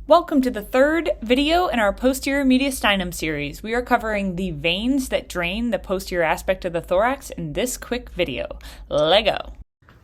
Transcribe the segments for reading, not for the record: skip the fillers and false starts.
Welcome to the third video in our Posterior Mediastinum series. We are covering the veins that drain the posterior aspect of the thorax in this quick video. Lego.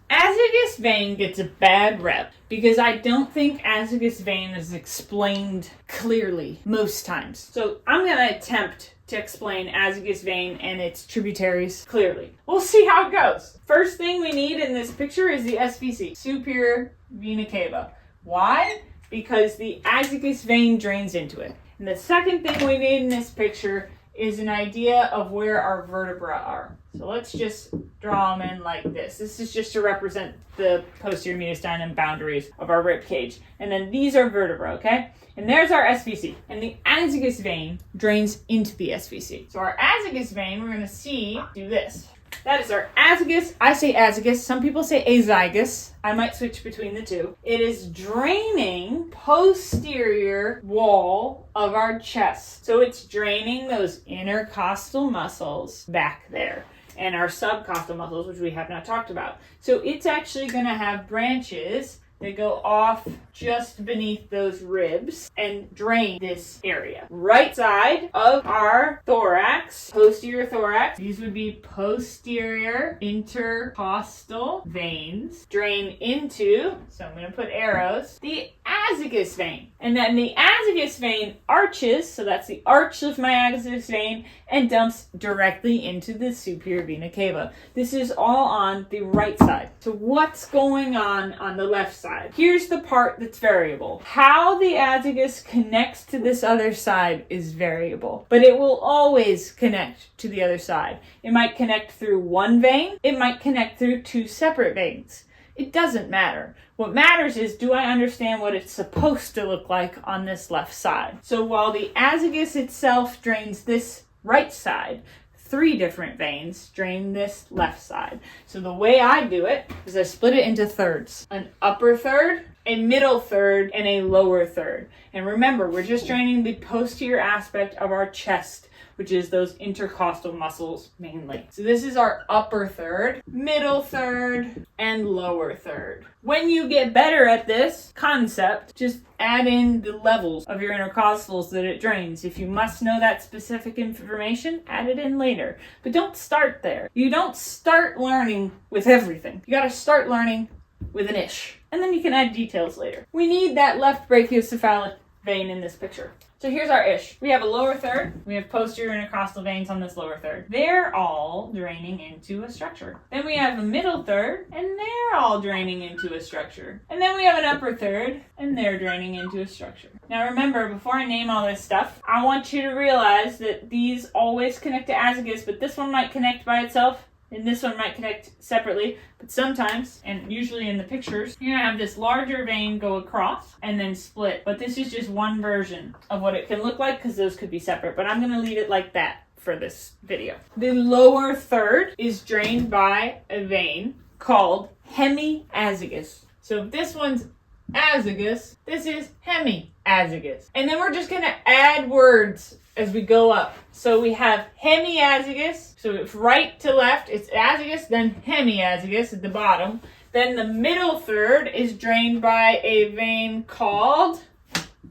Azygous vein gets a bad rep because I don't think azygous vein is explained clearly most times. So I'm going to attempt to explain azygous vein and its tributaries clearly. We'll see how it goes. First thing we need in this picture is the SVC, superior vena cava. Why? Because the azygous vein drains into it. And the second thing we need in this picture is an idea of where our vertebrae are. So let's just draw them in like this. This is just to represent the posterior mediastinum boundaries of our rib cage. And then these are vertebrae, okay? And there's our SVC. And the azygous vein drains into the SVC. So our azygous vein, we're going to see do this. That is our azygous. I say azygous. Some people say azygous. I might switch between the two. It is draining posterior wall of our chest. So it's draining those intercostal muscles back there and our subcostal muscles, which we have not talked about. So it's actually going to have branches that go off just beneath those ribs and drain this area. Right side of our thorax, posterior thorax, these would be posterior intercostal veins, drain into, so I'm going to put arrows, the azygous vein. And then the azygous vein arches, so that's the arch of my azygous vein, and dumps directly into the superior vena cava. This is all on the right side. So what's going on the left side? Here's the part that's variable. How the azygous connects to this other side is variable, but it will always connect to the other side. It might connect through one vein. It might connect through two separate veins. It doesn't matter. What matters is, do I understand what it's supposed to look like on this left side? So while the azygous itself drains this right side, three different veins drain this left side. So the way I do it is I split it into thirds. An upper third, a middle third, and a lower third. And remember, we're just draining the posterior aspect of our chest, which is those intercostal muscles mainly. So this is our upper third, middle third, and lower third. When you get better at this concept, just add in the levels of your intercostals that it drains. If you must know that specific information, add it in later. But don't start there. You don't start learning with everything. You gotta start learning with an ish. And then you can add details later. We need that left brachiocephalic vein in this picture. So here's our ish. We have a lower third. We have posterior intercostal veins on this lower third. They're all draining into a structure. Then we have a middle third, and they're all draining into a structure. And then we have an upper third, and they're draining into a structure. Now remember, before I name all this stuff, I want you to realize that these always connect to azygous, but this one might connect by itself, and this one might connect separately, but sometimes, and usually in the pictures, you're going to have this larger vein go across and then split. But this is just one version of what it can look like, because those could be separate. But I'm going to leave it like that for this video. The lower third is drained by a vein called semi-azygous. So if this one's azygous, this is semi-azygous. And then we're just going to add words as we go up. So we have hemiazygous. So if right to left, it's azygous, then hemiazygous at the bottom. Then the middle third is drained by a vein called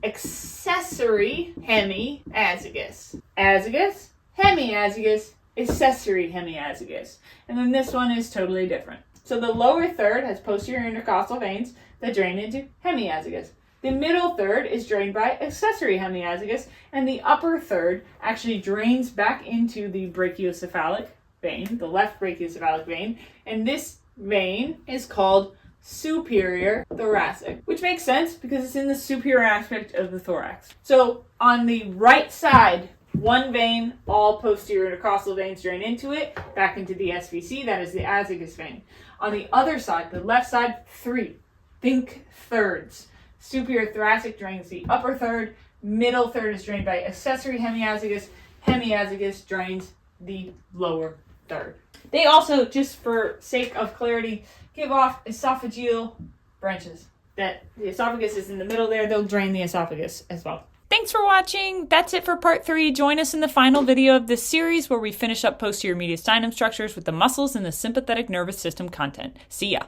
accessory hemiazygous. Azygous, hemiazygous, accessory hemiazygous. And then this one is totally different. So the lower third has posterior intercostal veins that drain into hemiazygous. The middle third is drained by accessory hemiazygous, and the upper third actually drains back into the brachiocephalic vein, the left brachiocephalic vein, and this vein is called superior thoracic, which makes sense because it's in the superior aspect of the thorax. So on the right side, one vein, all posterior intercostal veins drain into it, back into the SVC, that is the azygous vein. On the other side, the left side, three. Think thirds. Superior thoracic drains the upper third, middle third is drained by accessory hemiazygous, hemiazygous drains the lower third. They also, just for sake of clarity, give off esophageal branches. That the esophagus is in the middle there, they'll drain the esophagus as well. Thanks for watching. That's it for part 3. Join us in the final video of this series where we finish up posterior mediastinum structures with the muscles and the sympathetic nervous system content. See ya.